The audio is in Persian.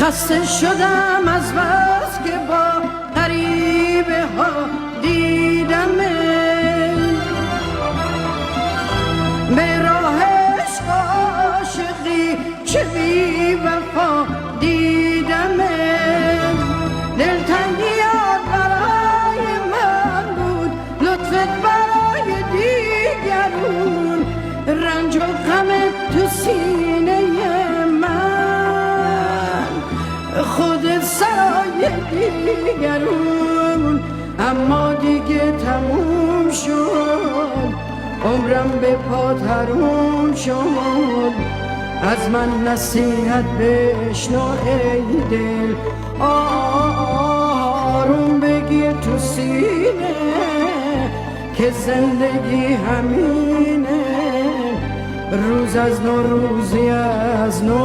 خسته شدم از بس که با غریبه ها دیدم به راه عشق عاشقی چه بی وفا دیدم دلتنگیات برای من بود لطفت برای دیگرون رنج و غمت تو سینه من خودت سرای دیگرون اما دیگه تموم شد عمرم به پا تموم شد از من نصیحت بشنو ای دل آروم بگیر تو سینه که زندگی همینه روز از نو روزی از نو